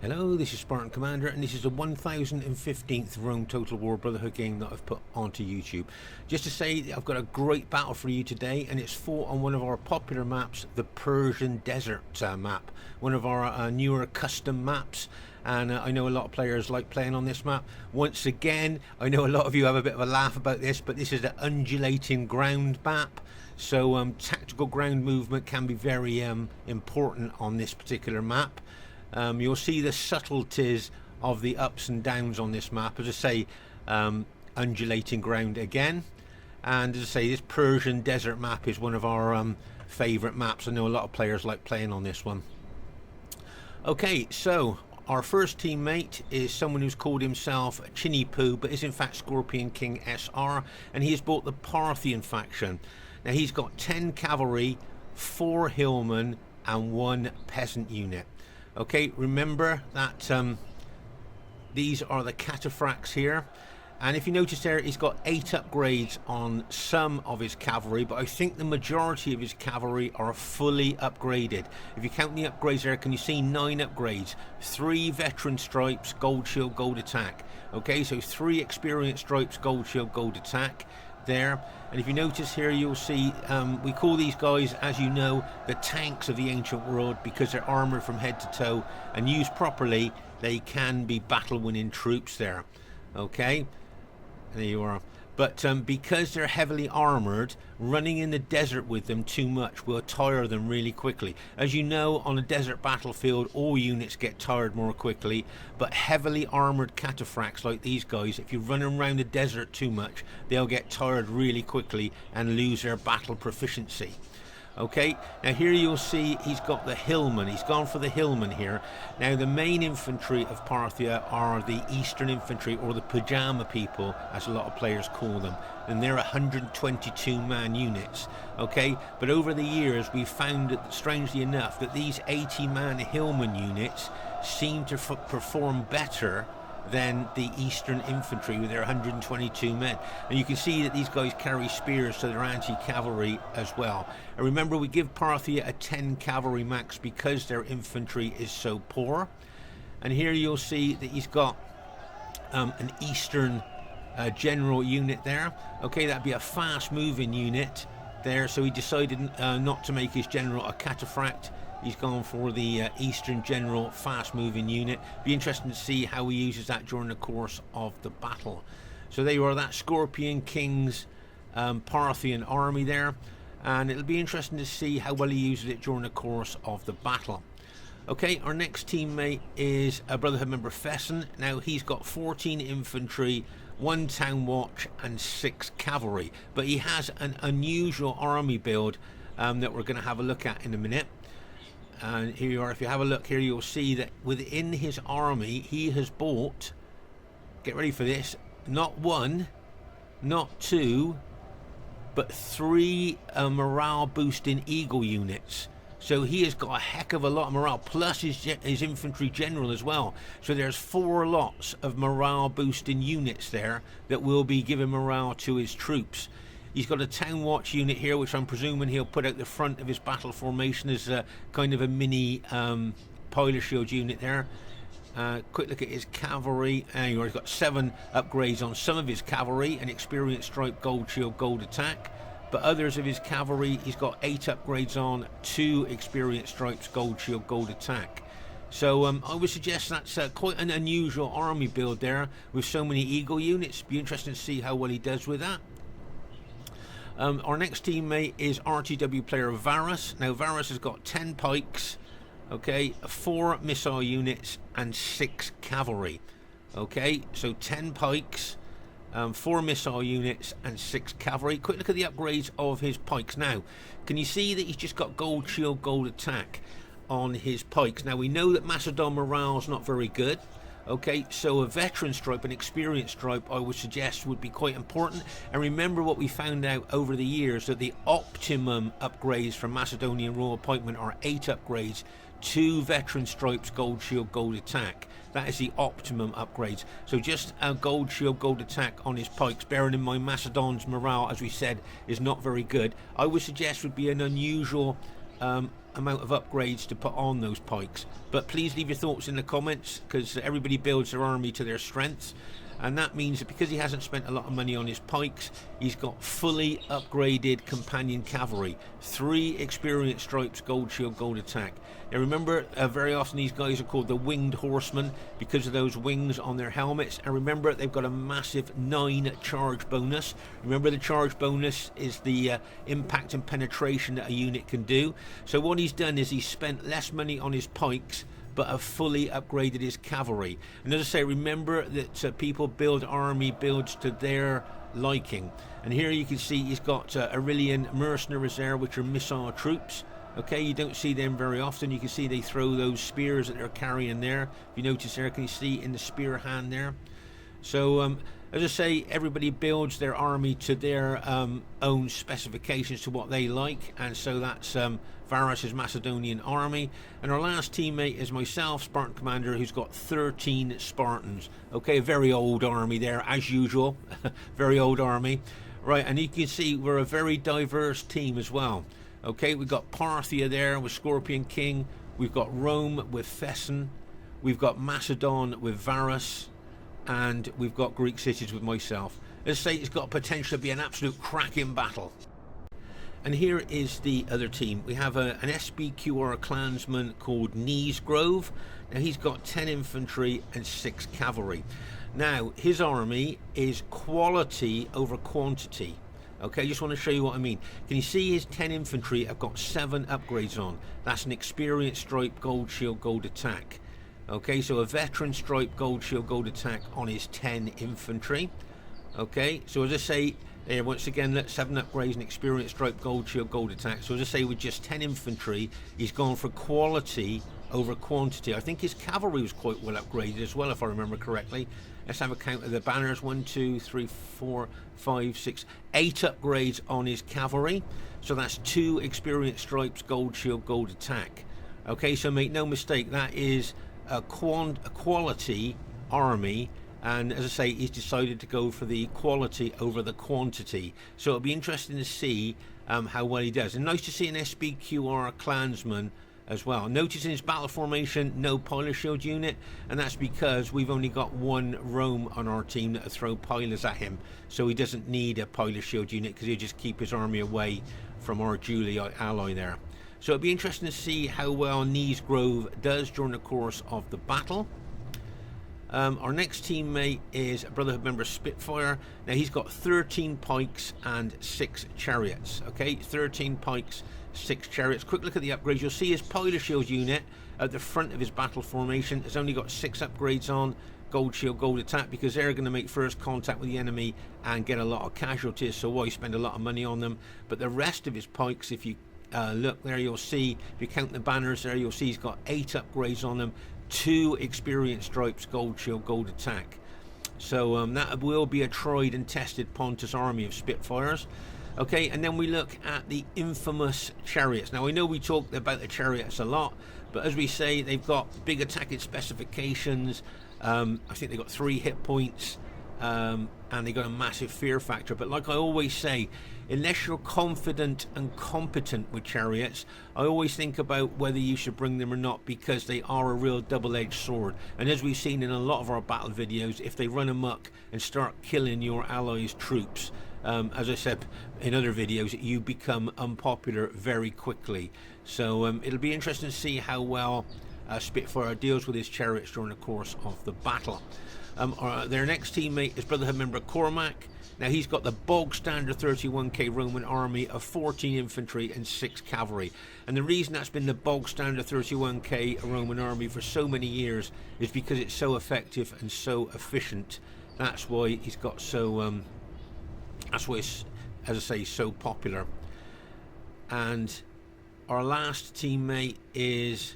Hello, this is Spartan Commander, and this is the 1015th Rome Total War Brotherhood game that I've put onto YouTube. Just to say, I've got a great battle for you today, and it's fought on one of our popular maps, the Persian Desert map, one of our newer custom maps. And I know a lot of players like playing on this map. Once again, I know a lot of you have a bit of a laugh about this, but this is the undulating ground map. So tactical ground movement can be very important on this particular map. You'll see the subtleties of the ups and downs on this map. As I say, undulating ground again. And as I say, this Persian Desert map is one of our favourite maps. I know a lot of players like playing on this one. Okay, so our first teammate is someone who's called himself Chinny Poo, but is in fact Scorpion King SR, and he has bought the Parthian faction. Now he's got 10 cavalry, 4 hillmen, and 1 peasant unit. Okay, remember that these are the cataphracts here, and if you notice there, he's got 8 upgrades on some of his cavalry, but I think the majority of his cavalry are fully upgraded. If you count the upgrades there, can you see 9 upgrades? 3 veteran stripes, gold shield, gold attack. Okay, so 3 experience stripes, gold shield, gold attack there. And if you notice here, you'll see we call these guys, as you know, the tanks of the ancient world, because they're armored from head to toe, and used properly they can be battle winning troops there. Okay, there you are. But because they're heavily armored, running in the desert with them too much will tire them really quickly. As you know, on a desert battlefield, all units get tired more quickly, but heavily armored cataphracts like these guys, if you run them around the desert too much, they'll get tired really quickly and lose their battle proficiency. Okay, now here you'll see he's got the hillmen. He's gone for the hillmen here. Now the main infantry of Parthia are the Eastern Infantry, or the Pajama people, as a lot of players call them, and they're 122 man units. Okay, but over the years we've found that, strangely enough, that these 80 man hillman units seem to perform better than the Eastern Infantry with their 122 men. And you can see that these guys carry spears, so they're anti-cavalry as well. And remember, we give Parthia a 10 cavalry max because their infantry is so poor. And here you'll see that he's got an Eastern general unit there. Okay, that'd be a fast moving unit there, so he decided not to make his general a cataphract. He's gone for the Eastern General fast-moving unit. Be interesting to see how he uses that during the course of the battle. So there you are, that Scorpion King's Parthian army there, and it'll be interesting to see how well he uses it during the course of the battle. Okay, our next teammate is a Brotherhood member, Fesen. Now he's got 14 infantry, 1 town watch, and 6 cavalry, but he has an unusual army build that we're going to have a look at in a minute. And here you are. If you have a look here, you'll see that within his army he has bought, get ready for this, not 1, not 2, but 3 morale boosting eagle units. So he has got a heck of a lot of morale, plus his infantry general as well. So there's 4 lots of morale boosting units there that will be giving morale to his troops. He's got a town watch unit here, which I'm presuming he'll put out the front of his battle formation as a kind of a mini pilot shield unit there. Quick look at his cavalry. He's got 7 upgrades on some of his cavalry, an experience stripe, gold shield, gold attack. But others of his cavalry, he's got 8 upgrades on, 2 experience stripes, gold shield, gold attack. So I would suggest that's quite an unusual army build there with so many eagle units. Be interesting to see how well he does with that. Our next teammate is RTW player Varus. Now Varus has got 10 pikes, okay, 4 missile units, and 6 cavalry. Okay, so 10 pikes, 4 missile units, and 6 cavalry. Quick look at the upgrades of his pikes. Now, can you see that he's just got gold shield, gold attack on his pikes? Now we know that Macedon morale's not very good. Okay, so a veteran stripe, an experienced stripe, I would suggest would be quite important. And remember what we found out over the years, that the optimum upgrades from Macedonian Royal Pikemen are 8 upgrades, 2 veteran stripes, gold shield, gold attack. That is the optimum upgrades. So just a gold shield, gold attack on his pikes, bearing in mind Macedon's morale, as we said, is not very good. I would suggest would be an unusual amount of upgrades to put on those pikes. But please leave your thoughts in the comments, because everybody builds their army to their strengths. And that means that because he hasn't spent a lot of money on his pikes, he's got fully upgraded companion cavalry, 3 experience stripes, gold shield, gold attack. Now remember, very often these guys are called the winged horsemen because of those wings on their helmets. And remember, they've got a massive 9 charge bonus. Remember, the charge bonus is the impact and penetration that a unit can do. So what he's done is he's spent less money on his pikes, but have fully upgraded his cavalry. And as I say, remember that people build army builds to their liking. And here you can see he's got Aurelian mercenaries there, which are missile troops. Okay, you don't see them very often. You can see they throw those spears that they're carrying there. If you notice there, can you see in the spear hand there? So as I say, everybody builds their army to their own specifications, to what they like. And so that's Varus' Macedonian army. And our last teammate is myself, Spartan Commander, who's got 13 Spartans. Okay, a very old army there, as usual. Very old army. Right, and you can see we're a very diverse team as well. Okay, we've got Parthia there with Scorpion King. We've got Rome with Fesen. We've got Macedon with Varus. And we've got Greek cities with myself. As I say, it's got potential to be an absolute cracking battle. And here is the other team. We have an SPQR clansman called Neezgrove. Now he's got 10 infantry and 6 cavalry. Now his army is quality over quantity. Okay, I just want to show you what I mean. Can you see his 10 infantry have got 7 upgrades on? That's an experience stripe, gold shield, gold attack. Okay, so a veteran stripe, gold shield, gold attack on his 10 infantry. Okay, so as I say, there once again, 7 upgrades and experience stripe, gold shield, gold attack. So as I say, with just 10 infantry, he's gone for quality over quantity. I think his cavalry was quite well upgraded as well, if I remember correctly. Let's have a count of the banners. 1, 2, 3, 4, 5, 6, 8 upgrades on his cavalry. So that's 2 experience stripes, gold shield, gold attack. Okay, so make no mistake, that is a quality army. And as I say, he's decided to go for the quality over the quantity. So it'll be interesting to see how well he does. And nice to see an SPQR clansman as well. Notice in his battle formation, no pilot shield unit, and that's because we've only got 1 Rome on our team that throw pilots at him. So he doesn't need a pilot shield unit because he'll just keep his army away from our Julie ally there. So it'll be interesting to see how well Neezgrove does during the course of the battle. Our next teammate is a Brotherhood member, Spitfyr. Now he's got 13 pikes and 6 chariots. Okay, 13 pikes, 6 chariots. Quick look at the upgrades. You'll see his pilot shield unit at the front of his battle formation has only got 6 upgrades on. Gold shield, gold attack, because they're going to make first contact with the enemy and get a lot of casualties, so why spend a lot of money on them? But the rest of his pikes, if you look there, you'll see, if you count the banners there, you'll see he's got 8 upgrades on them, 2 experience stripes, gold shield, gold attack. So that will be a tried and tested Pontus army of Spitfyrs. Okay, and then we look at the infamous chariots. Now I know we talked about the chariots a lot, but as we say, they've got big attacking specifications. I think they've got 3 hit points, and they got a massive fear factor. But like I always say, unless you're confident and competent with chariots, I always think about whether you should bring them or not, because they are a real double-edged sword. And as we've seen in a lot of our battle videos, if they run amok and start killing your allies' troops, as I said in other videos, you become unpopular very quickly. So it'll be interesting to see how well Spitfyr deals with his chariots during the course of the battle. Their next teammate is Brotherhood member Cormac. Now he's got the bog standard 31k Roman army of 14 infantry and 6 cavalry. And the reason that's been the bog standard 31k Roman army for so many years is because it's so effective and so efficient. That's why he's got so, that's why it's, as I say, so popular. And our last teammate is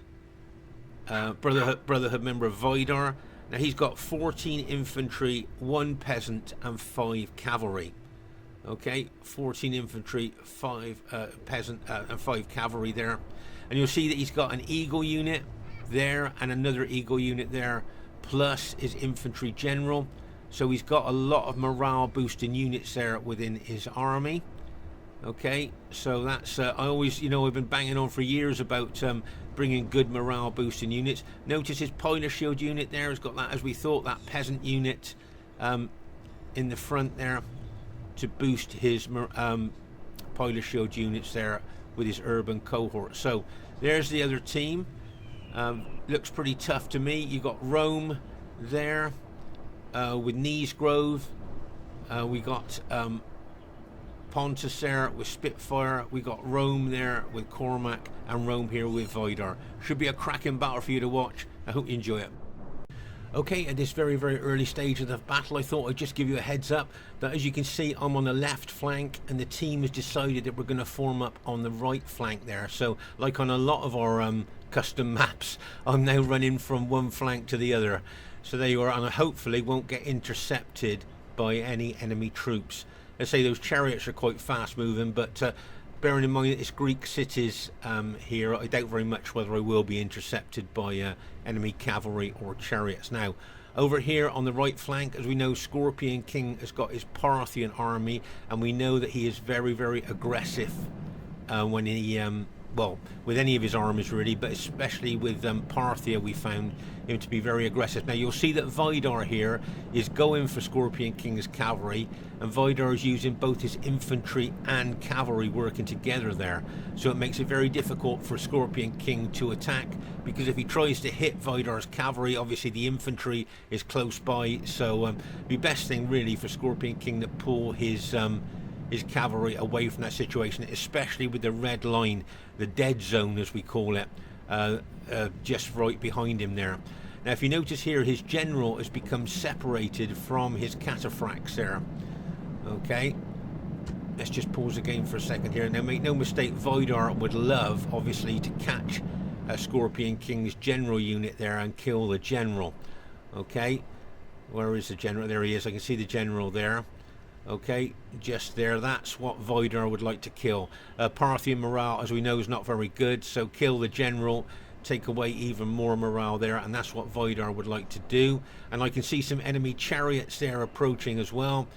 Brotherhood member Vidar. Now he's got 14 infantry, 1 peasant and 5 cavalry. Okay, 14 infantry, 5 peasant and 5 cavalry there. And you'll see that he's got an eagle unit there and another eagle unit there, plus his infantry general. So he's got a lot of morale boosting units there within his army. Okay, so that's I always, I've been banging on for years about bringing good morale boosting units. Notice his Piler Shield unit there has got that, as we thought, that peasant unit in the front there to boost his Piler Shield units there with his urban cohort. So there's the other team. Looks pretty tough to me. You got Rome there with Neezgrove. We got Pontus there with Spitfyr. We got Rome there with Cormac, and Rome here with Vidar. Should be a cracking battle for you to watch. I hope you enjoy it. Okay, at this very, very early stage of the battle, I thought I'd just give you a heads up that, as you can see, I'm on the left flank and the team has decided that we're going to form up on the right flank there. So like on a lot of our custom maps, I'm now running from one flank to the other. So there you are, and I hopefully won't get intercepted by any enemy troops. Let's say those chariots are quite fast moving, but bearing in mind that it's Greek cities here, I doubt very much whether I will be intercepted by enemy cavalry or chariots. Now, over here on the right flank, as we know, Scorpion King has got his Parthian army, and we know that he is very, very aggressive when he, well, with any of his armies really, but especially with Parthia, we found him to be very aggressive. Now you'll see that Vidar here is going for Scorpion King's cavalry, and Vidar is using both his infantry and cavalry working together there. So it makes it very difficult for Scorpion King to attack, because if he tries to hit Vidar's cavalry, obviously the infantry is close by. So the best thing really for Scorpion King to pull his cavalry away from that situation, especially with the red line, the dead zone as we call it, just right behind him there. Now if you notice here, his general has become separated from his cataphracts there. Okay, let's just pause the game for a second here. Now make no mistake, Vidar would love obviously to catch Scorpion King's general unit there and kill the general. Okay, where is the general? There he is. I can see the general there. Okay, just there. That's what Vidar would like to kill. Parthian morale, as we know, is not very good, so kill the general, take away even more morale there, and that's what Vidar would like to do. And I can see some enemy chariots there approaching as well.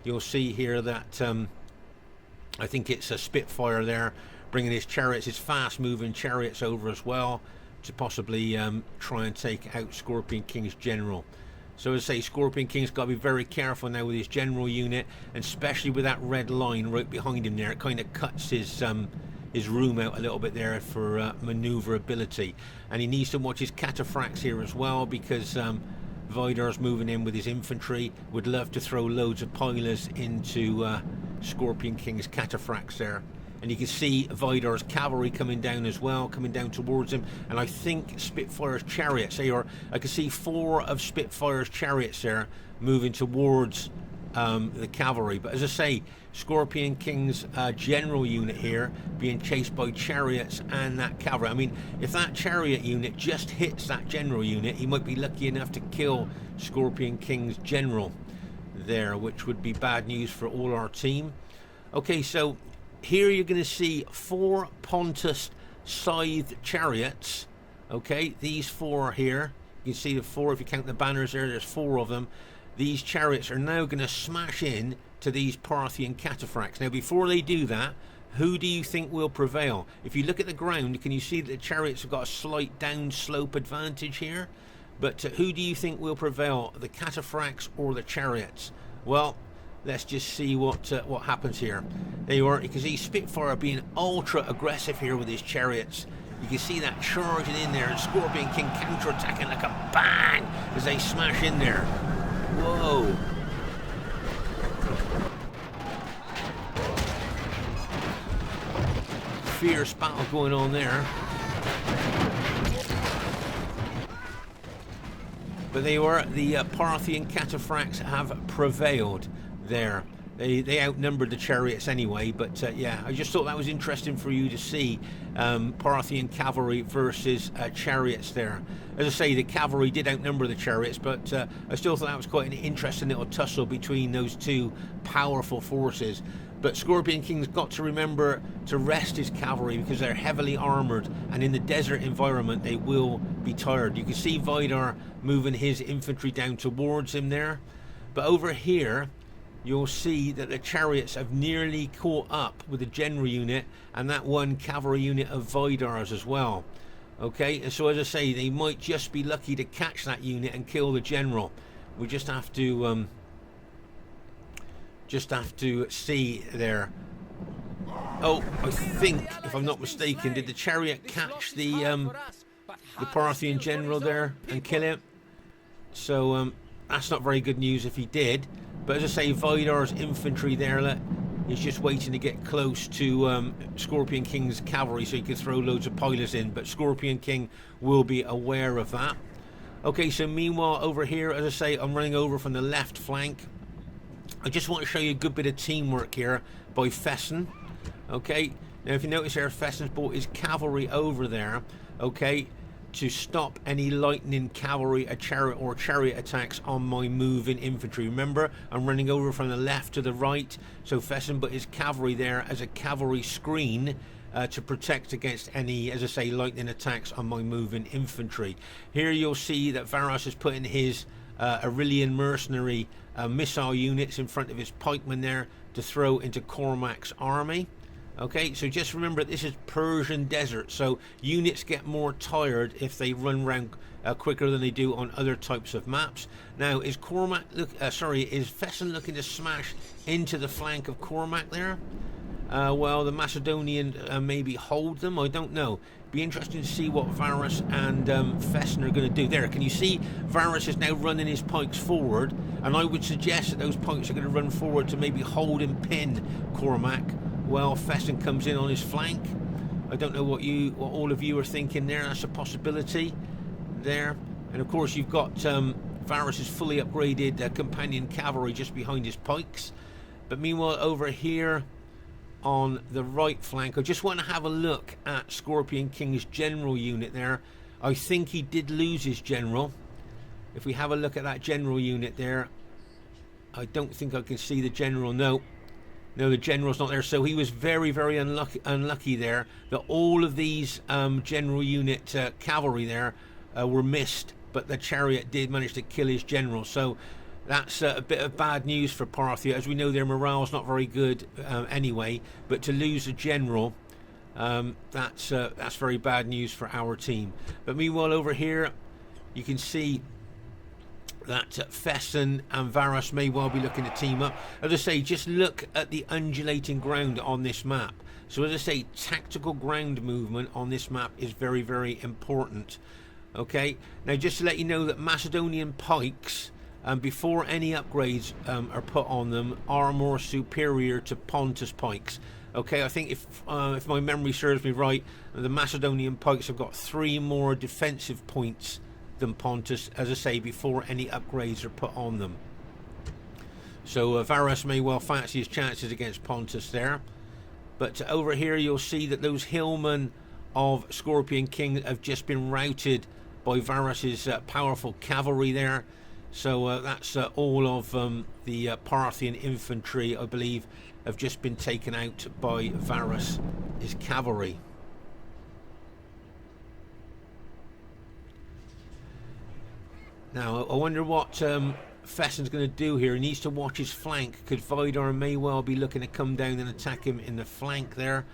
You'll see here that I think it's a Spitfyr there, bringing his chariots, his fast-moving chariots over as well, to possibly try and take out Scorpion King's general. So as I say, Scorpion King's got to be very careful now with his general unit, and especially with that red line right behind him there. It kind of cuts his room out a little bit there for maneuverability. And he needs to watch his cataphracts here as well, because Vidar's moving in with his infantry. Would love to throw loads of pilers into Scorpion King's cataphracts there. And you can see Vidar's cavalry coming down as well, coming down towards him. And I think Spitfyre's chariots, I can see 4 of Spitfyre's chariots there moving towards the cavalry. But as I say, Scorpion King's general unit here being chased by chariots and that cavalry. I mean, if that chariot unit just hits that general unit, he might be lucky enough to kill Scorpion King's general there, which would be bad news for all our team. Okay, so here you're going to see 4 Pontus scythe chariots. Okay, these 4 here. You can see the 4, if you count the banners there, there's 4 of them. These chariots are now going to smash in to these Parthian cataphracts. Now before they do that, who do you think will prevail? If you look at the ground, can you see that the chariots have got a slight downslope advantage here? But who do you think will prevail, the cataphracts or the chariots? Well, let's just see what happens here. There you are. You can see Spitfyr being ultra aggressive here with his chariots. You can see that charging in there, and Scorpion King counter-attacking like a bang as they smash in there. Whoa. Fierce battle going on there. But they were, the Parthian cataphracts have prevailed there. They outnumbered the chariots anyway, but yeah, I just thought that was interesting for you to see, Parthian cavalry versus chariots there. As I say, the cavalry did outnumber the chariots, but I still thought that was quite an interesting little tussle between those two powerful forces. But Scorpion King's got to remember to rest his cavalry, because they're heavily armoured, and in the desert environment they will be tired. You can see Vidar moving his infantry down towards him there. But over here, you'll see that the chariots have nearly caught up with the general unit and that one cavalry unit of Vidar's as well. Okay, and so as I say, they might just be lucky to catch that unit and kill the general. We just have to see there. Oh, I think, if I'm not mistaken, did the chariot catch the Parthian general there and kill him? So that's not very good news if he did. But as I say, Vidar's infantry there is just waiting to get close to Scorpion King's cavalry so he can throw loads of pilots in. But Scorpion King will be aware of that. Okay, so meanwhile over here, as I say, I'm running over from the left flank. I just want to show you a good bit of teamwork here by Fesen. Okay, now if you notice here, Fesen's brought his cavalry over there, okay, to stop any lightning cavalry chariot attacks on my moving infantry. Remember, I'm running over from the left to the right, so Fesen put his cavalry there as a cavalry screen to protect against any, as I say, lightning attacks on my moving infantry. Here you'll see that Varus is putting his Aurelian mercenary missile units in front of his pikemen there to throw into Cormac's army. Okay, so just remember this is Persian desert, so units get more tired if they run around quicker than they do on other types of maps. Now, is Fesen looking to smash into the flank of Cormac there? Well, the Macedonian maybe hold them. I don't know. Be interesting to see what Varus and Fesen are going to do. There, can you see Varus is now running his pikes forward, and I would suggest that those pikes are going to run forward to maybe hold and pin Cormac while Fesen comes in on his flank. I don't know what all of you are thinking there. That's a possibility there. And of course you've got Varus's fully upgraded companion cavalry just behind his pikes. But meanwhile over here on the right flank, I just want to have a look at Scorpion King's general unit there. I think he did lose his general. If we have a look at that general unit there, I don't think I can see the general. No, the general's not there. So he was very, very unlucky there that all of these general unit cavalry there were missed, but the chariot did manage to kill his general. So that's a bit of bad news for Parthia. As we know, their morale's not very good anyway, but to lose a general, that's very bad news for our team. But meanwhile over here you can see that Fesen and Varus may well be looking to team up. As I say, just look at the undulating ground on this map. So as I say, tactical ground movement on this map is very, very important. Okay, now just to let you know that Macedonian pikes, before any upgrades are put on them, are more superior to Pontus pikes. Okay, I think if my memory serves me right, the Macedonian pikes have got 3 more defensive points than Pontus, as I say, before any upgrades are put on them. So Varus may well fancy his chances against Pontus there. But over here you'll see that those hillmen of Scorpion King have just been routed by Varus's powerful cavalry there. So that's all of the Parthian infantry, I believe, have just been taken out by Varus' cavalry. Now, I wonder what Fesen's going to do here. He needs to watch his flank, because Vidar may well be looking to come down and attack him in the flank there.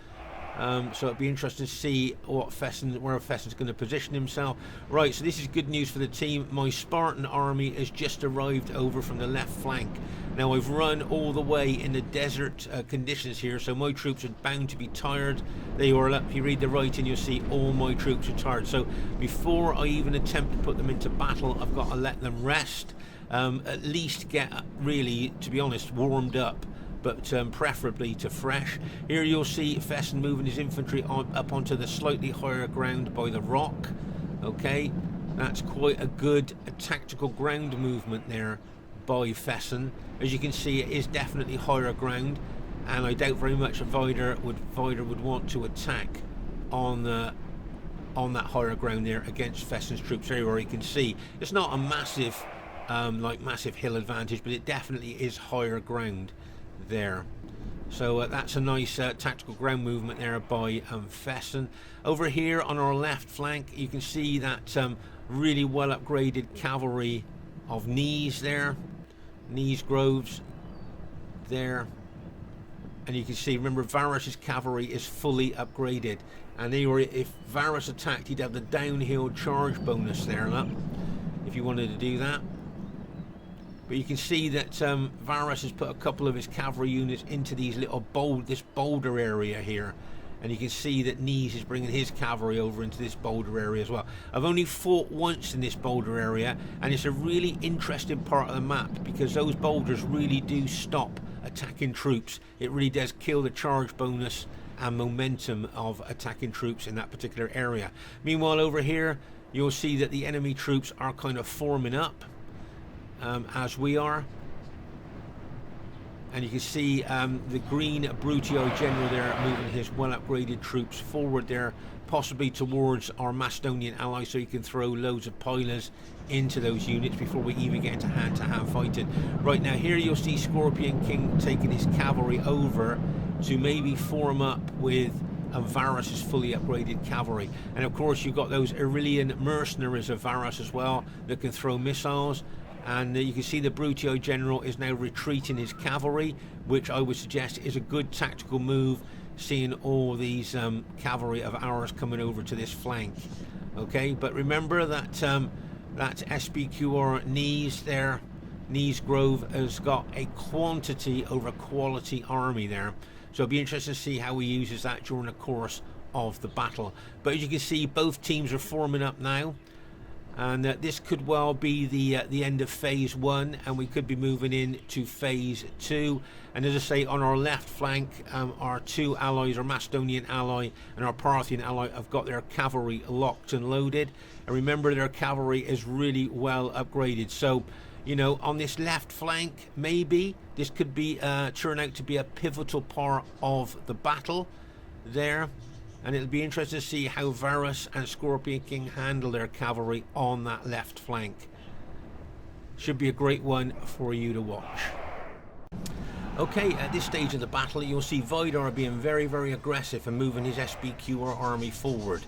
So it'd be interesting to see where Fesen's going to position himself. Right, so this is good news for the team. My Spartan army has just arrived over from the left flank. Now, I've run all the way in the desert conditions here, so my troops are bound to be tired. There you are. If you read the writing, you'll see all my troops are tired. So before I even attempt to put them into battle, I've got to let them rest. At least get, really, to be honest, warmed up, but preferably to fresh. Here you'll see Fesen moving his infantry up onto the slightly higher ground by the rock. Okay, that's quite a good tactical ground movement there by Fesen. As you can see, it is definitely higher ground, and I doubt very much that Vidar would want to attack on that higher ground there against Fesen's troops. There you can see it's not a massive massive hill advantage, but it definitely is higher ground there. So that's a nice tactical ground movement there by Fesen. Over here on our left flank you can see that really well upgraded cavalry of Neezgroves there. And you can see, remember, Varus's cavalry is fully upgraded. And if Varus attacked, he'd have the downhill charge bonus there, look, if you wanted to do that. But you can see that Varus has put a couple of his cavalry units into these little this boulder area here. And you can see that Neez is bringing his cavalry over into this boulder area as well. I've only fought once in this boulder area, and it's a really interesting part of the map because those boulders really do stop attacking troops. It really does kill the charge bonus and momentum of attacking troops in that particular area. Meanwhile, over here, you'll see that the enemy troops are kind of forming up as we are. And you can see the green Brutio general there moving his well-upgraded troops forward there, possibly towards our Macedonian allies, so you can throw loads of pilers into those units before we even get into hand-to-hand fighting. Right now, here you'll see Scorpion King taking his cavalry over to maybe form up with Varus's fully upgraded cavalry. And of course, you've got those Aurelian mercenaries of Varus as well that can throw missiles. And you can see the Brutio general is now retreating his cavalry, which I would suggest is a good tactical move, seeing all these cavalry of ours coming over to this flank. Okay, but remember that that SPQR Neez there, Neezgrove, has got a quantity over quality army there. So it'll be interesting to see how he uses that during the course of the battle. But as you can see, both teams are forming up now. And this could well be the end of phase 1, and we could be moving into phase 2. And as I say, on our left flank, our two allies, our Macedonian ally and our Parthian ally, have got their cavalry locked and loaded. And remember, their cavalry is really well upgraded. So, you know, on this left flank, maybe this could be turn out to be a pivotal part of the battle there. And it'll be interesting to see how Varus and Scorpion King handle their cavalry on that left flank. Should be a great one for you to watch. Okay, at this stage of the battle, you'll see Vidar being very, very aggressive and moving his SPQR army forward.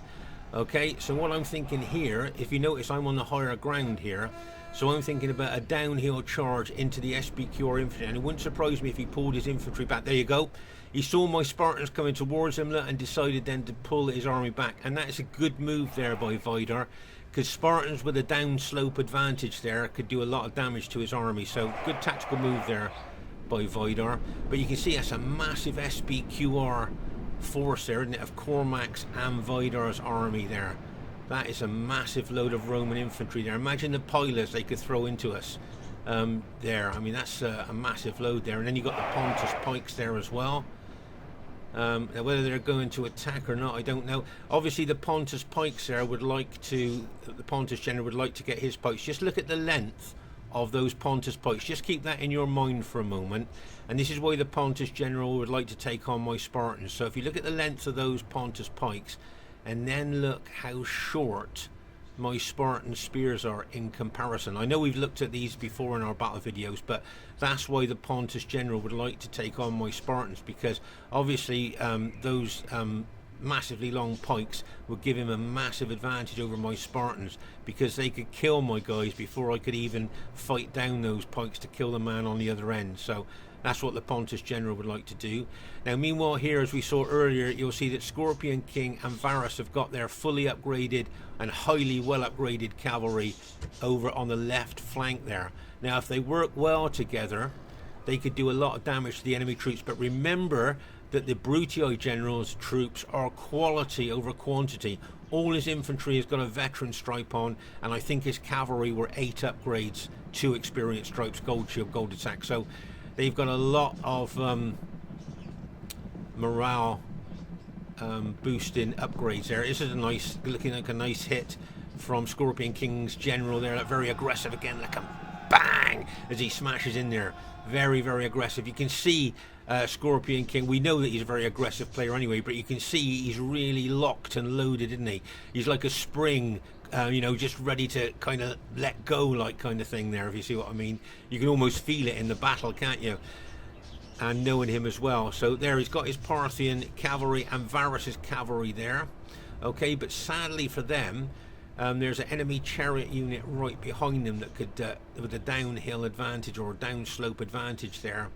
Okay, so what I'm thinking here, if you notice, I'm on the higher ground here. So I'm thinking about a downhill charge into the SPQR infantry. And it wouldn't surprise me if he pulled his infantry back. There you go. He saw my Spartans coming towards him and decided then to pull his army back. And that is a good move there by Vidar, because Spartans with a downslope advantage there could do a lot of damage to his army. So good tactical move there by Vidar. But you can see that's a massive SPQR force there, isn't it, of Cormac's and Vidar's army there. That is a massive load of Roman infantry there. Imagine the pilers they could throw into us there. I mean, that's a massive load there. And then you've got the Pontus pikes there as well. Whether they're going to attack or not, I don't know. Obviously, the Pontus pikes there would like to, the Pontus general would like to get his pikes. Just look at the length of those Pontus pikes. Just keep that in your mind for a moment. And this is why the Pontus general would like to take on my Spartans. So if you look at the length of those Pontus pikes, and then look how short my Spartan spears are in comparison. I know we've looked at these before in our battle videos, but that's why the Pontus general would like to take on my Spartans, because obviously those massively long pikes would give him a massive advantage over my Spartans, because they could kill my guys before I could even fight down those pikes to kill the man on the other end. So that's what the Pontus general would like to do. Now, meanwhile, here, as we saw earlier, you'll see that Scorpion King and Varus have got their fully upgraded and highly well upgraded cavalry over on the left flank there. Now, if they work well together, they could do a lot of damage to the enemy troops. But remember that the Brutio general's troops are quality over quantity. All his infantry has got a veteran stripe on, and I think his cavalry were 8 upgrades, 2 experience stripes, gold shield, gold attack. So they've got a lot of morale boosting upgrades there. This is a nice, looking like a nice hit from Scorpion King's general there. Very aggressive again, like a bang as he smashes in there. Very, very aggressive. You can see Scorpion King, we know that he's a very aggressive player anyway, but you can see he's really locked and loaded, isn't he? He's like a spring, you know, just ready to kind of let go, like kind of thing there, if you see what I mean. You can almost feel it in the battle, can't you? And knowing him as well. So there, he's got his Parthian cavalry and Varus's cavalry there. Okay, but sadly for them, there's an enemy chariot unit right behind them that could, with a downhill advantage or downslope advantage there.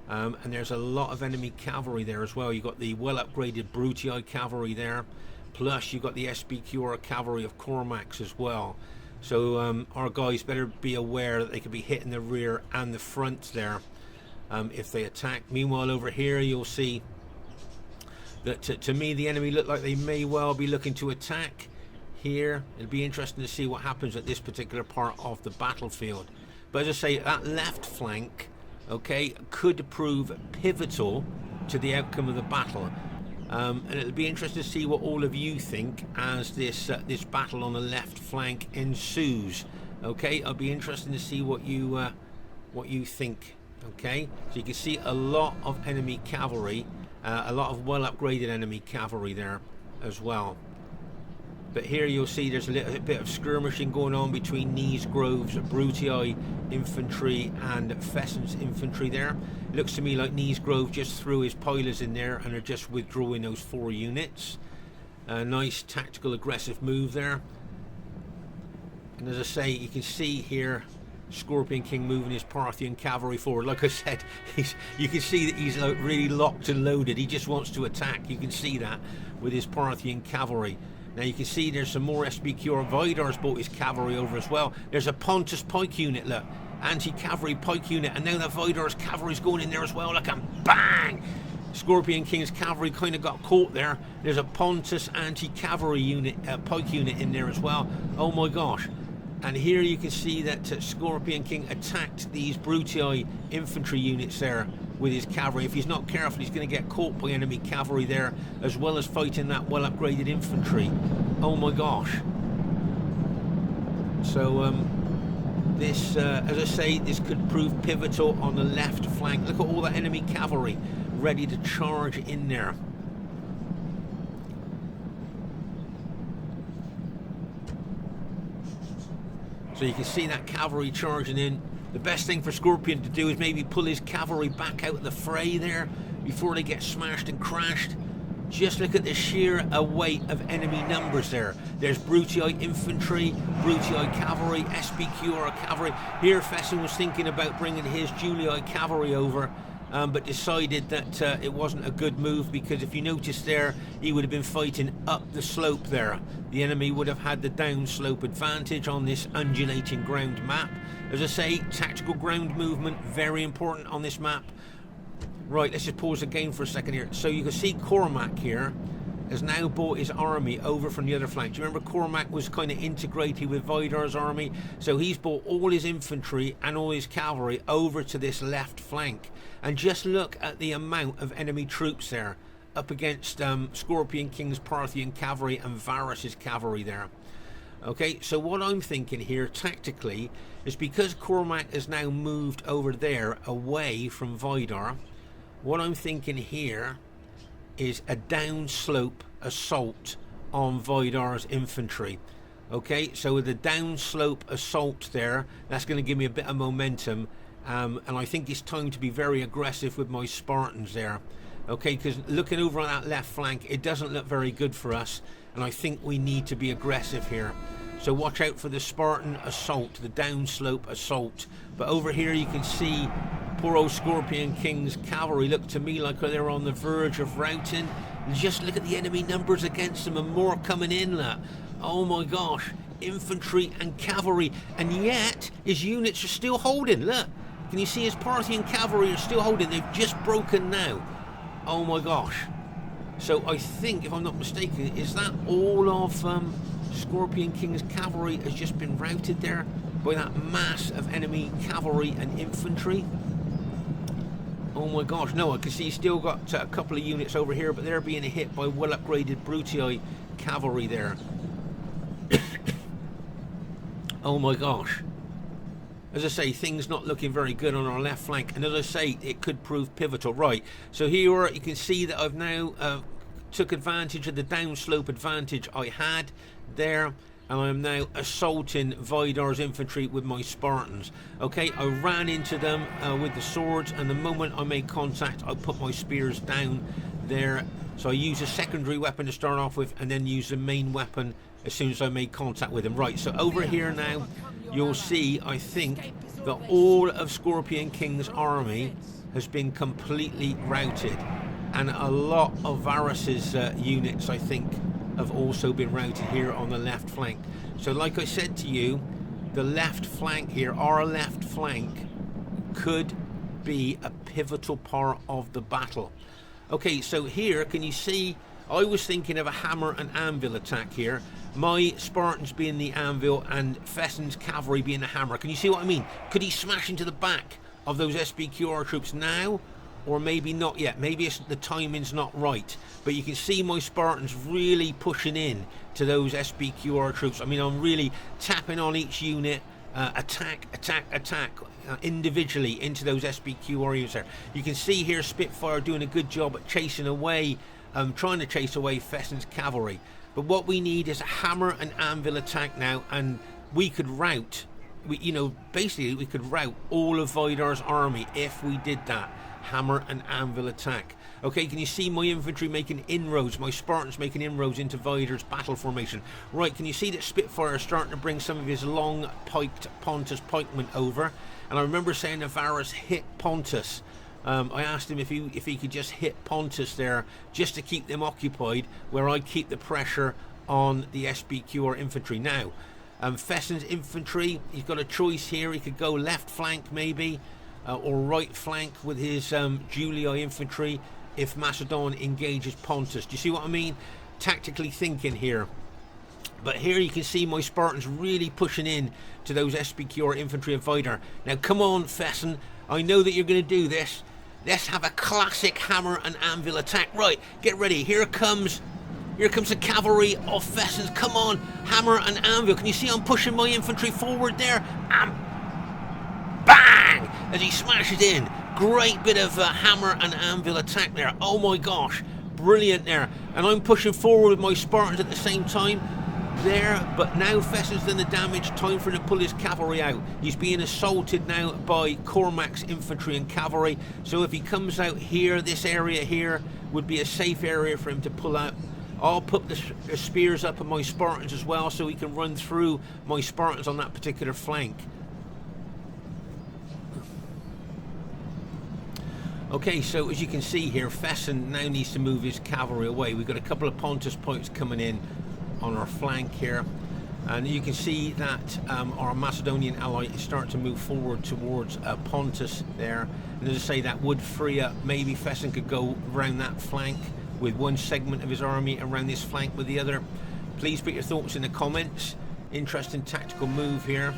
And there's a lot of enemy cavalry there as well. You've got the well upgraded Brutii cavalry there, plus you've got the SPQR cavalry of Cormac's as well. So our guys better be aware that they could be hitting the rear and the front there if they attack. Meanwhile, over here you'll see that to me the enemy look like they may well be looking to attack here. It'll be interesting to see what happens at this particular part of the battlefield. But as I say, that left flank, okay, could prove pivotal to the outcome of the battle. And it'll be interesting to see what all of you think as this battle on the left flank ensues. Okay, it'll be interesting to see what you think. Okay, so you can see a lot of enemy cavalry, a lot of well upgraded enemy cavalry there as well. But here you'll see there's a little bit of skirmishing going on between Neezgrove's Brutii infantry and Fesen's infantry there. It looks to me like Neezgrove just threw his pilers in there and are just withdrawing those 4 units. A nice tactical aggressive move there. And as I say, you can see here Scorpion King moving his Parthian cavalry forward. Like I said, you can see that he's like really locked and loaded. He just wants to attack. You can see that with his Parthian cavalry. Now you can see there's some more SPQR. Vidar's brought his cavalry over as well. There's a Pontus pike unit, look. Anti-cavalry pike unit. And now that Vidar's cavalry's going in there as well. Look, and bang! Scorpion King's cavalry kind of got caught there. There's a Pontus anti-cavalry unit, pike unit in there as well. Oh my gosh. And here you can see that Scorpion King attacked these Brutii infantry units there with his cavalry. If he's not careful, he's going to get caught by enemy cavalry there, as well as fighting that well upgraded infantry. Oh my gosh. So this, as I say, this could prove pivotal on the left flank. Look at all that enemy cavalry ready to charge in there. So you can see that cavalry charging in. The best thing for Scorpion to do is maybe pull his cavalry back out of the fray there before they get smashed and crashed. Just look at the sheer weight of enemy numbers there. There's Brutii infantry, Brutii cavalry, SPQR cavalry. Here Fesen was thinking about bringing his Julii cavalry over, but decided that it wasn't a good move, because if you notice there, he would have been fighting up the slope there. The enemy would have had the downslope advantage on this undulating ground map. As I say, tactical ground movement, very important on this map. Right, let's just pause the game for a second here. So you can see Cormac here has now brought his army over from the other flank. Do you remember Cormac was kind of integrated with Vidar's army? So he's brought all his infantry and all his cavalry over to this left flank. And just look at the amount of enemy troops there up against Scorpion King's Parthian cavalry and Varus's cavalry there. Okay, so what I'm thinking here tactically is, because Cormac has now moved over there away from Vidar, what I'm thinking here is a downslope assault on Vidar's infantry. Okay, so with the downslope assault there, that's going to give me a bit of momentum, and I think it's time to be very aggressive with my Spartans there. Okay, because looking over on that left flank, it doesn't look very good for us, and I think we need to be aggressive here. So watch out for the Spartan assault, the downslope assault. But over here you can see poor old Scorpion King's cavalry look to me like they're on the verge of routing. And just look at the enemy numbers against them, and more coming in. Look. Oh my gosh, infantry and cavalry, and yet his units are still holding. Look, can you see his Parthian cavalry are still holding? They've just broken now. Oh my gosh. So I think, if I'm not mistaken, is that all of Scorpion King's cavalry has just been routed there by that mass of enemy cavalry and infantry? Oh my gosh, no, I can see he's still got a couple of units over here, but they're being hit by well upgraded Brutii cavalry there. Oh my gosh. As I say, things not looking very good on our left flank, and as I say, it could prove pivotal. Right, so here you can see that I've now took advantage of the downslope advantage I had there, and I'm now assaulting Vidar's infantry with my Spartans. Okay, I ran into them with the swords, and the moment I made contact, I put my spears down there. So I used a secondary weapon to start off with, and then use the main weapon as soon as I made contact with them. Right, so over here now, you'll see, I think, that all of Scorpion King's army has been completely routed, and a lot of Varus's units, I think, have also been routed here on the left flank. So like I said to you, the left flank here, our left flank, could be a pivotal part of the battle. Okay, so here, can you see, I was thinking of a hammer and anvil attack here. My Spartans being the anvil and Fesen's cavalry being the hammer. Can you see what I mean? Could he smash into the back of those SPQR troops now? Or maybe not yet. Maybe the timing's not right. But you can see my Spartans really pushing in to those SPQR troops. I mean, I'm really tapping on each unit. Attack individually into those SPQR units there. You can see here Spitfyr doing a good job at chasing away, trying to chase away Fesen's cavalry. But what we need is a hammer and anvil attack now, and we could rout, basically we could rout all of Vidar's army if we did that. Hammer and anvil attack. Okay, can you see my infantry making inroads, my Spartans making inroads into Vidar's battle formation? Right, can you see that Spitfyr is starting to bring some of his long piked Pontus pikemen over? And I remember saying that Varus hit Pontus. I asked him if he could just hit Pontus there, just to keep them occupied, where I keep the pressure on the SPQR infantry. Now, Fesen's infantry, he's got a choice here. He could go left flank maybe, or right flank with his Julii infantry if Macedon engages Pontus. Do you see what I mean? Tactically thinking here. But here you can see my Spartans really pushing in to those SPQR infantry of Vidar. Now come on, Fesen, I know that you're going to do this. Let's have a classic hammer and anvil attack. Right, get ready. Here comes the cavalry of Fesen's. Come on, hammer and anvil. Can you see I'm pushing my infantry forward there? Bang! As he smashes in. Great bit of hammer and anvil attack there. Oh my gosh, brilliant there. And I'm pushing forward with my Spartans at the same time there. But now Fesen's done the damage. Time for him to pull his cavalry out. He's being assaulted now by Cormac's infantry and cavalry. So if he comes out here, this area here would be a safe area for him to pull out. I'll put the spears up on my Spartans as well, so he can run through my Spartans on that particular flank. Okay, so as you can see here, Fesen now needs to move his cavalry away. We've got a couple of Pontus pikes coming in on our flank here, and you can see that our Macedonian ally is starting to move forward towards Pontus there. And as I say, that would free up. Maybe Fesen could go around that flank with one segment of his army, around this flank with the other. Please put your thoughts in the comments. Interesting tactical move here.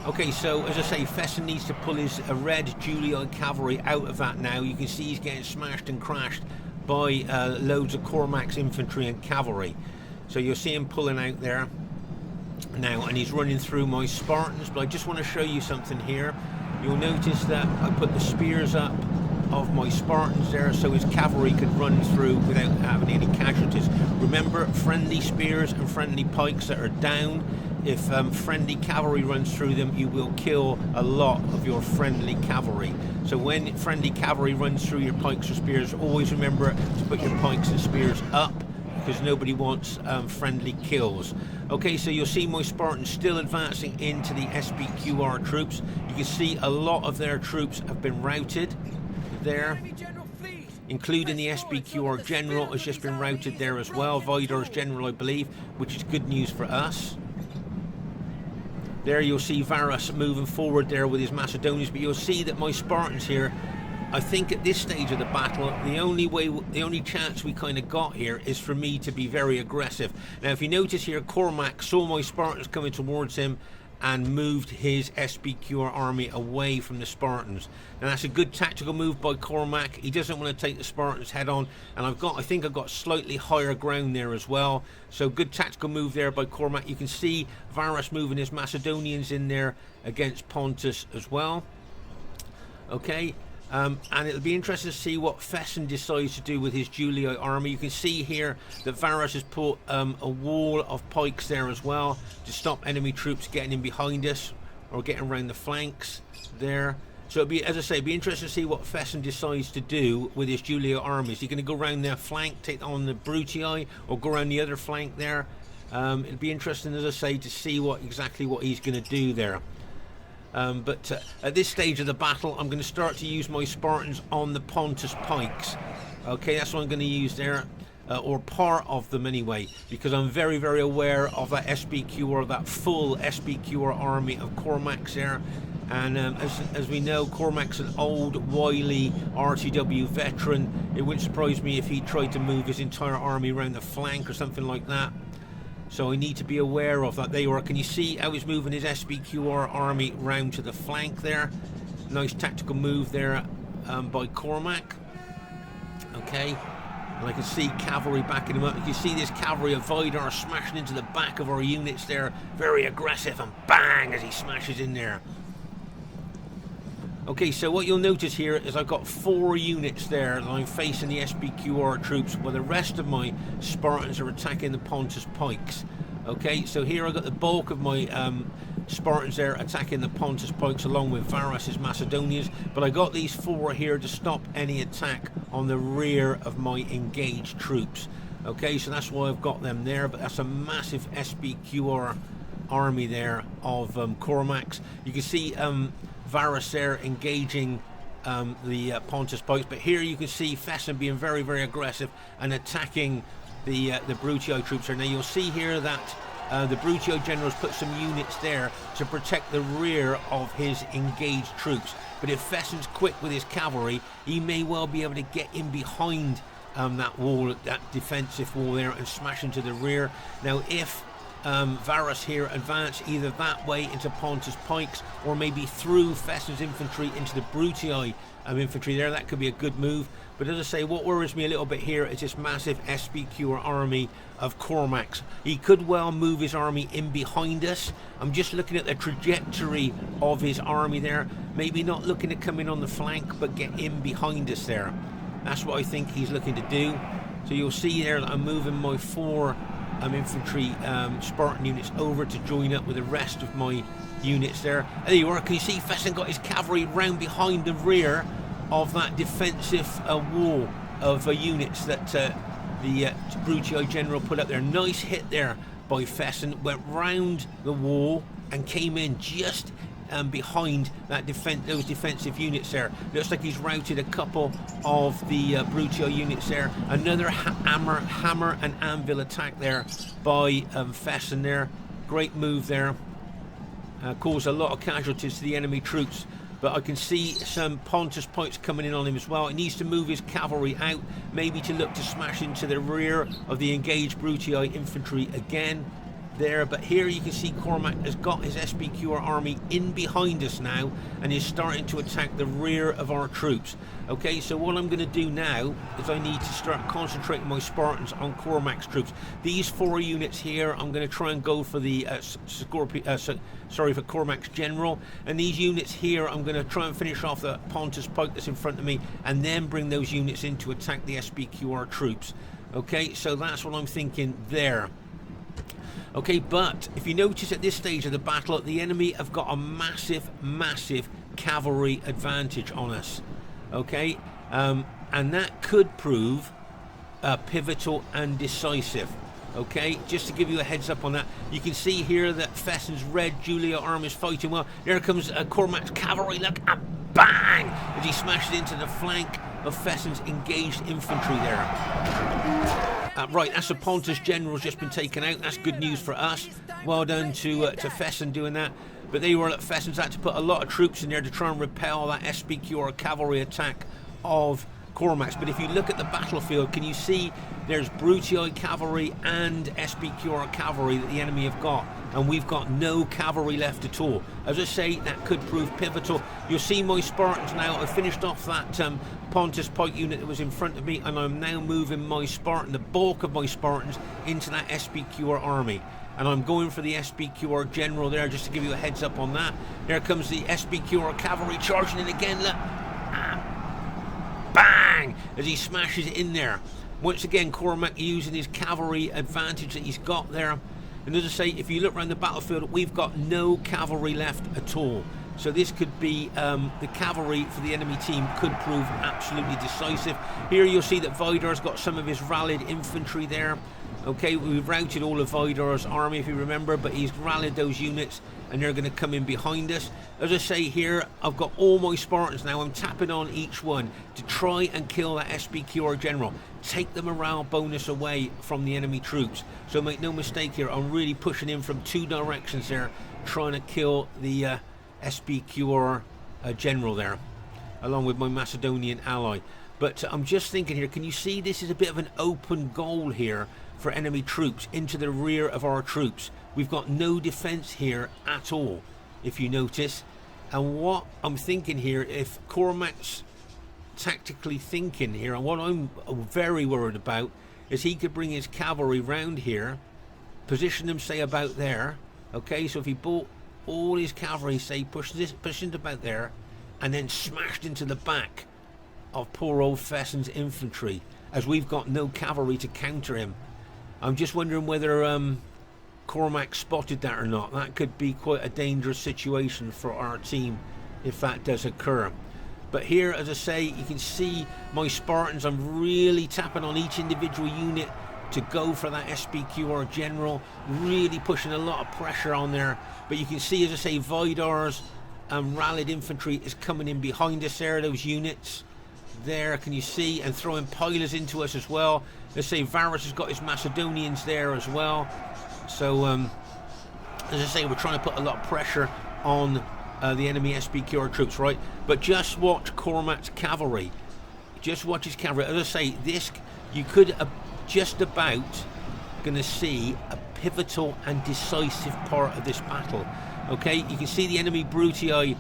Okay, so as I say, Fesen needs to pull his red Julii cavalry out of that now. You can see he's getting smashed and crashed by loads of Cormac's infantry and cavalry. So you'll see him pulling out there now, and he's running through my Spartans. But I just want to show you something here. You'll notice that I put the spears up of my Spartans there, so his cavalry could run through without having any casualties. Remember, friendly spears and friendly pikes that are down. If friendly cavalry runs through them, you will kill a lot of your friendly cavalry. So when friendly cavalry runs through your pikes or spears, always remember to put your pikes and spears up, because nobody wants friendly kills. Okay, so you'll see my Spartans still advancing into the SPQR troops. You can see a lot of their troops have been routed there, including the SPQR general has just been routed there as well. Vidar's general, I believe, which is good news for us. There you'll see Varus moving forward there with his Macedonians, but you'll see that my Spartans here, I think at this stage of the battle, the only chance we kind of got here is for me to be very aggressive. Now if you notice here, Cormac saw my Spartans coming towards him and moved his SPQR army away from the Spartans. And that's a good tactical move by Cormac. He doesn't want to take the Spartans head on, and I think I've got slightly higher ground there as well. So good tactical move there by Cormac. You can see Varus moving his Macedonians in there against Pontus as well. Okay. And it'll be interesting to see what Fesen decides to do with his Julii army. You can see here that Varus has put a wall of pikes there as well to stop enemy troops getting in behind us or getting around the flanks there. So it'll be, as I say, it'll be interesting to see what Fesen decides to do with his Julii armies. Is he going to go around their flank, take on the Brutii, or go around the other flank there? It'll be interesting, as I say, to see exactly what he's going to do there. But at this stage of the battle, I'm going to start to use my Spartans on the Pontus pikes. Okay, that's what I'm going to use there, or part of them anyway, because I'm very, very aware of that SPQR, that full SPQR army of Cormacs there. And as we know, Cormac's an old, wily RTW veteran. It wouldn't surprise me if he tried to move his entire army around the flank or something like that. So I need to be aware of that. There you are. Can you see how he's moving his SPQR army round to the flank there? Nice tactical move there by Cormac. Okay. And I can see cavalry backing him up. You can see this cavalry of Vidar smashing into the back of our units there. Very aggressive, and bang as he smashes in there. Okay, so what you'll notice here is I've got 4 units there and I'm facing the SPQR troops, while the rest of my Spartans are attacking the Pontus pikes. Okay, so here I've got the bulk of my Spartans there attacking the Pontus pikes along with Varus' Macedonians, but I got these 4 here to stop any attack on the rear of my engaged troops. Okay, so that's why I've got them there, but that's a massive SPQR army there of Cormacs. You can see Varus there engaging the Pontus pikes, but here you can see Fesen being very, very aggressive and attacking the Brutii troops here. Now you'll see here that the Brutii generals put some units there to protect the rear of his engaged troops, but if Fesen's quick with his cavalry, he may well be able to get in behind that wall, that defensive wall there, and smash into the rear. Now if Varus here advance either that way into Pontus pikes or maybe through Fesen's infantry into the Brutii infantry there, that could be a good move. But as I say, what worries me a little bit here is this massive SPQR army of Cormacs. He could well move his army in behind us. I'm just looking at the trajectory of his army there, maybe not looking to come in on the flank but get in behind us there. That's what I think he's looking to do. So you'll see there that I'm moving my 4 infantry Spartan units over to join up with the rest of my units there. There you are. Can you see Fesen got his cavalry round behind the rear of that defensive wall of units that the Brutii general put up there. Nice hit there by Fesen. Went round the wall and came in just behind that those defensive units there. Looks like he's routed a couple of the Brutii units there. Another hammer and anvil attack there by Fesen there. Great move there. Caused a lot of casualties to the enemy troops. But I can see some Pontus pikes coming in on him as well. He needs to move his cavalry out, maybe to look to smash into the rear of the engaged Brutii infantry again. There, but here you can see Cormac has got his SPQR army in behind us now and is starting to attack the rear of our troops. Okay, so what I'm going to do now is I need to start concentrating my Spartans on Cormac's troops. These 4 units here, I'm going to try and go for the for Cormac's general, and these units here I'm going to try and finish off the Pontus pike that's in front of me and then bring those units in to attack the SPQR troops. Okay, so that's what I'm thinking there. Okay, but if you notice at this stage of the battle, the enemy have got a massive, massive cavalry advantage on us. Okay, and that could prove pivotal and decisive. Okay, just to give you a heads up on that, you can see here that Fesen's Red Julia army is fighting well. There comes Cormac's cavalry, look, and bang, as he smashes into the flank of Fesen's engaged infantry there. Right, that's the Pontus general's just been taken out. That's good news for us. Well done to Fesen doing that. But there you are, Fesen's had to put a lot of troops in there to try and repel that SPQR cavalry attack of Cormac's. But if you look at the battlefield, can you see there's Brutii cavalry and SPQR cavalry that the enemy have got, and we've got no cavalry left at all. As I say, that could prove pivotal. You'll see my Spartans now. I finished off that Pontus pike unit that was in front of me, and I'm now moving my Spartan, the bulk of my Spartans, into that SPQR army. And I'm going for the SPQR general there, just to give you a heads up on that. There comes the SPQR cavalry charging in again, look. Bang! As he smashes it in there. Once again, Cormac using his cavalry advantage that he's got there. And as I say, if you look around the battlefield, we've got no cavalry left at all. So this could be, the cavalry for the enemy team could prove absolutely decisive. Here you'll see that Vidar's got some of his rallied infantry there. Okay, we've routed all of Vidar's army, if you remember, but he's rallied those units and they're going to come in behind us. As I say here, I've got all my Spartans now. I'm tapping on each one to try and kill that SPQR general. Take the morale bonus away from the enemy troops. So make no mistake here, I'm really pushing in from two directions there, trying to kill the SPQR general there, along with my Macedonian ally. But I'm just thinking here, can you see this is a bit of an open goal here for enemy troops into the rear of our troops? We've got no defense here at all, if you notice. And what I'm thinking here, if Cormac's tactically thinking here, and what I'm very worried about is he could bring his cavalry round here, position them say about there. Okay, so if he brought all his cavalry, say pushing about there, and then smashed into the back of poor old Fesen's infantry, as we've got no cavalry to counter him. I'm just wondering whether Cormac spotted that or not. That could be quite a dangerous situation for our team if that does occur. But here, as I say, you can see my Spartans. I'm really tapping on each individual unit to go for that SPQR general, really pushing a lot of pressure on there. But you can see, as I say, Vidar's rallied infantry is coming in behind us there, those units there, can you see, and throwing pilers into us as well. Let's say Varus has got his Macedonians there as well. So as I say, we're trying to put a lot of pressure on the enemy SPQR troops, right? But just watch Cormac's cavalry, just watch his cavalry. As I say, this, you could just about going to see a pivotal and decisive part of this battle. Okay, you can see the enemy Brutii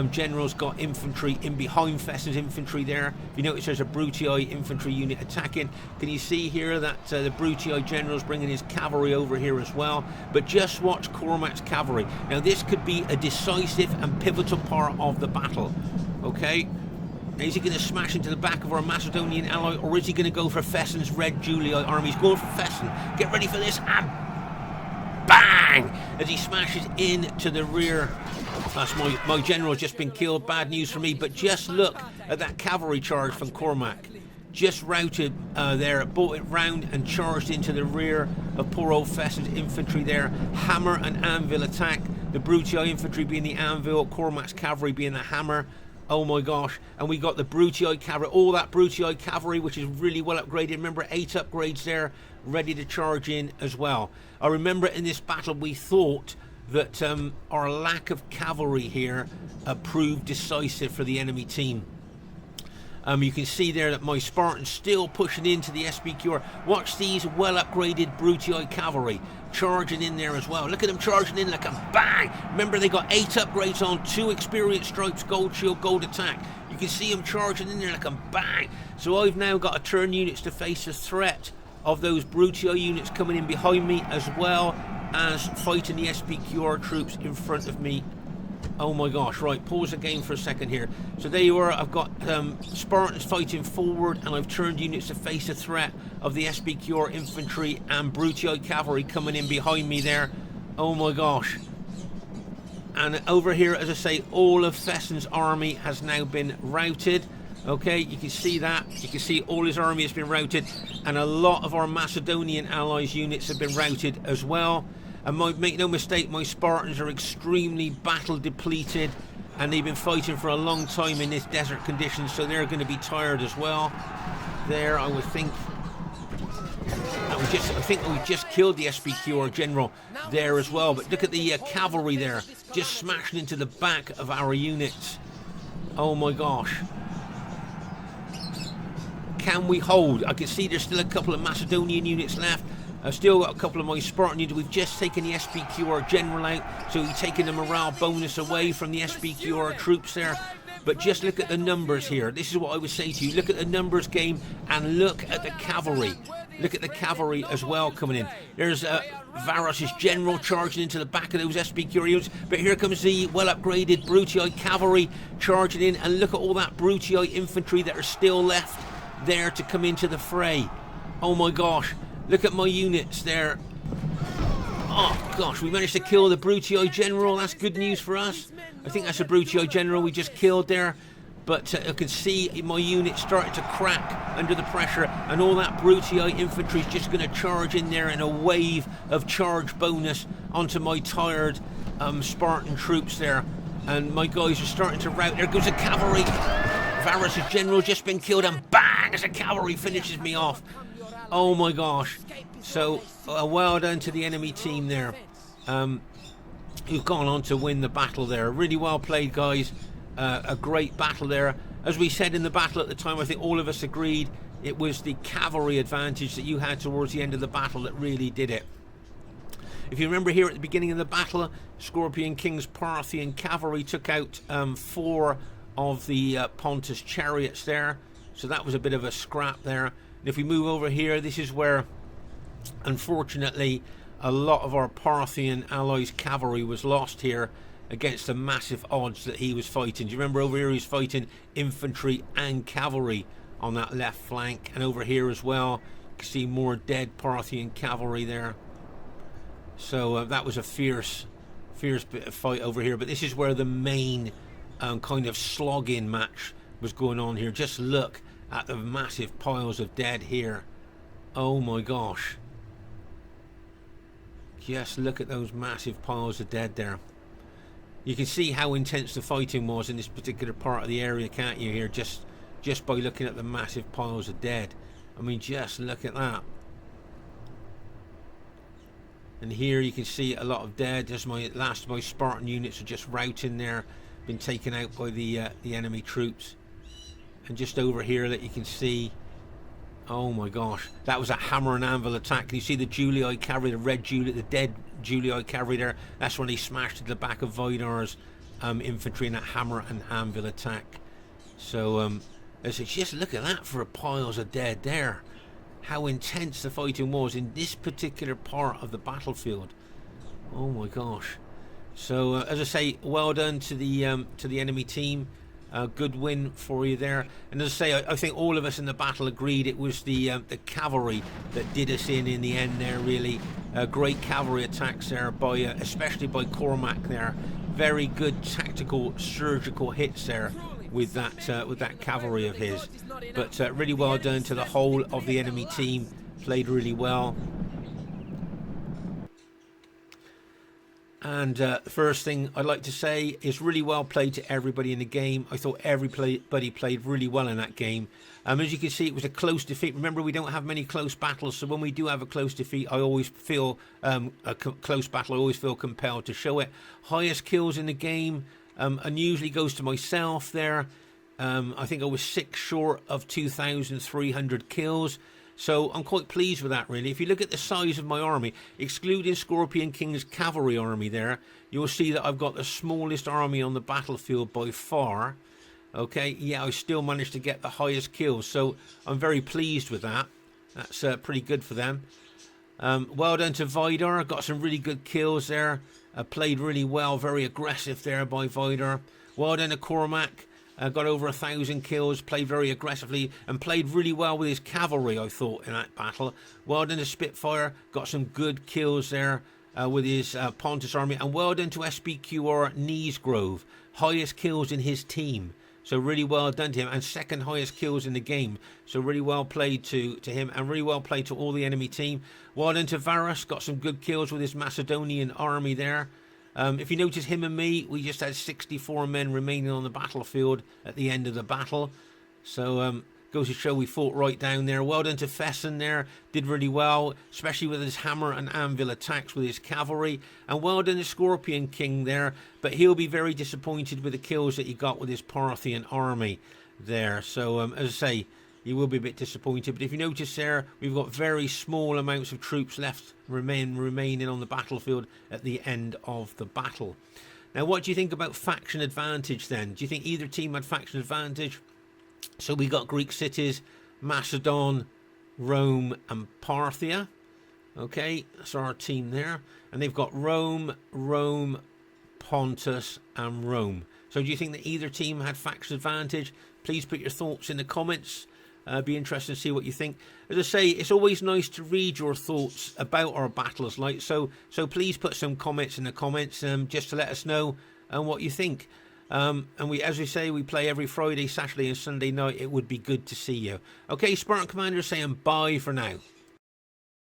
general's got infantry in behind Fesen's infantry there. If you notice, there's a Brutii infantry unit attacking. Can you see here that the Brutii general's bringing his cavalry over here as well? But just watch Cormac's cavalry. Now this could be a decisive and pivotal part of the battle. Okay, now, is he going to smash into the back of our Macedonian ally, or is he going to go for Fesen's Red Julii army? He's going for Fesen. Get ready for this, and bang! As he smashes into the rear. That's my general's just been killed. Bad news for me. But just look at that cavalry charge from Cormac. Just routed there, brought it round and charged into the rear of poor old Fesen's infantry there. Hammer and anvil attack. The Brutii infantry being the anvil, Cormac's cavalry being the hammer. Oh my gosh. And we got the Brutii cavalry, all that Brutii cavalry, which is really well upgraded. Remember, 8 upgrades there, ready to charge in as well. I remember in this battle we thought that our lack of cavalry here proved decisive for the enemy team. You can see there that my Spartan's still pushing into the SPQR. Watch these well upgraded Brutii cavalry charging in there as well. Look at them charging in like a bang. Remember, they got 8 upgrades on, 2 experience stripes, gold shield, gold attack. You can see them charging in there like a bang. So I've now got to turn units to face the threat of those Brutii units coming in behind me, as well as fighting the SPQR troops in front of me. Oh my gosh, right, pause the game for a second here. So there you are, I've got Spartans fighting forward, and I've turned units to face the threat of the SPQR infantry and Brutii cavalry coming in behind me there. Oh my gosh. And over here, as I say, all of Fesen's army has now been routed. Okay, you can see that. You can see all his army has been routed, and a lot of our Macedonian allies' units have been routed as well. And make no mistake, my Spartans are extremely battle depleted, and they've been fighting for a long time in this desert conditions, so they're going to be tired as well. There, I would think. I think we just killed the SPQR general there as well. But look at the cavalry there, just smashing into the back of our units. Oh my gosh. Can we hold? I can see there's still a couple of Macedonian units left. I've still got a couple of my Spartan units. We've just taken the SPQR general out, so we've taken the morale bonus away from the SPQR troops there. But just look at the numbers here. This is what I would say to you. Look at the numbers game, and look at the cavalry. Look at the cavalry as well coming in. There's Varus' general charging into the back of those SPQR units. But here comes the well-upgraded Brutii cavalry charging in. And look at all that Brutii infantry that are still left there to come into the fray. Oh my gosh. Look at my units there. Oh gosh, we managed to kill the Brutii general. That's good news for us. I think that's a Brutii general we just killed there. but I can see my unit starting to crack under the pressure, and all that Brutii infantry is just going to charge in there in a wave of charge bonus onto my tired Spartan troops there, and my guys are starting to rout. There goes a cavalry. Varus' general just been killed, and bang, as a cavalry finishes me off. Oh my gosh. So well done to the enemy team there, who've gone on to win the battle there. Really well played, guys. A great battle there. As we said in the battle at the time, I think all of us agreed it was the cavalry advantage that you had towards the end of the battle that really did it. If you remember here at the beginning of the battle, Scorpion King's Parthian cavalry took out 4 of the Pontus chariots there, so that was a bit of a scrap there. And if we move over here, this is where unfortunately a lot of our Parthian allies' cavalry was lost here against the massive odds that he was fighting. Do you remember over here he was fighting infantry and cavalry on that left flank, and over here as well you can see more dead Parthian cavalry there. So that was a fierce bit of fight over here, but this is where the main kind of slog-in match was going on here. Just look at the massive piles of dead here. Oh my gosh, just look at those massive piles of dead there. You can see how intense the fighting was in this particular part of the area, can't you, here, just by looking at the massive piles of dead. I mean, just look at that. And here you can see a lot of dead. Just my Spartan units are just routing there, been taken out by the enemy troops. And just over here that you can see, oh my gosh, that was a hammer and anvil attack. Can you see the Julii cavalry, the red Julii, the dead Julii cavalry there? That's when he smashed to the back of Vidar's infantry in that hammer and anvil attack. So just look at that for piles of dead there. How intense the fighting was in this particular part of the battlefield. Oh my gosh. So as I say, well done to the enemy team. Good win for you there. And as I say, I think all of us in the battle agreed it was the cavalry that did us in the end there, really. Great cavalry attacks there, by especially by Cormac there. Very good tactical, surgical hits there with that cavalry of his. But really well done to the whole of the enemy team. Played really well. And the first thing I'd like to say is really well played to everybody in the game. I thought everybody played really well in that game. As you can see, it was a close defeat. Remember, we don't have many close battles, so when we do have a close defeat, I always feel close battle. I always feel compelled to show it. Highest kills in the game unusually goes to myself there. I think I was 6 short of 2,300 kills. So I'm quite pleased with that, really. If you look at the size of my army, excluding Scorpion King's cavalry army there, you'll see that I've got the smallest army on the battlefield by far. Okay, yeah, I still managed to get the highest kills, so I'm very pleased with that. That's pretty good for them. Well done to Vidar. Got some really good kills there. Played really well, very aggressive there by Vidar. Well done to Cormac. Got over 1,000 kills, played very aggressively, and played really well with his cavalry, I thought, in that battle. Well done to Spitfyr, got some good kills there with his Pontus army. And well done to SPQR Neezgrove, highest kills in his team. So really well done to him, and second highest kills in the game. So really well played to him, and really well played to all the enemy team. Well done to Varus, got some good kills with his Macedonian army there. If you notice, him and me, we just had 64 men remaining on the battlefield at the end of the battle. So goes to show we fought right down there. Well done to Fesen there, did really well, especially with his hammer and anvil attacks with his cavalry. And well done to Scorpion King there, but he'll be very disappointed with the kills that he got with his Parthian army there. So as I say, he will be a bit disappointed. But if you notice there, we've got very small amounts of troops left remaining on the battlefield at the end of the battle. Now, what do you think about faction advantage then? Do you think either team had faction advantage? So we got Greek cities, Macedon, Rome and Parthia. Okay, that's our team there. And they've got Rome, Pontus and Rome. So do you think that either team had faction advantage? Please put your thoughts in the comments. Be interested to see what you think. As I say, it's always nice to read your thoughts about our battles, so please put some comments in the comments just to let us know what you think. And as we say, we play every Friday, Saturday and Sunday night. It would be good to see you. Okay, Spartan Commander saying bye for now.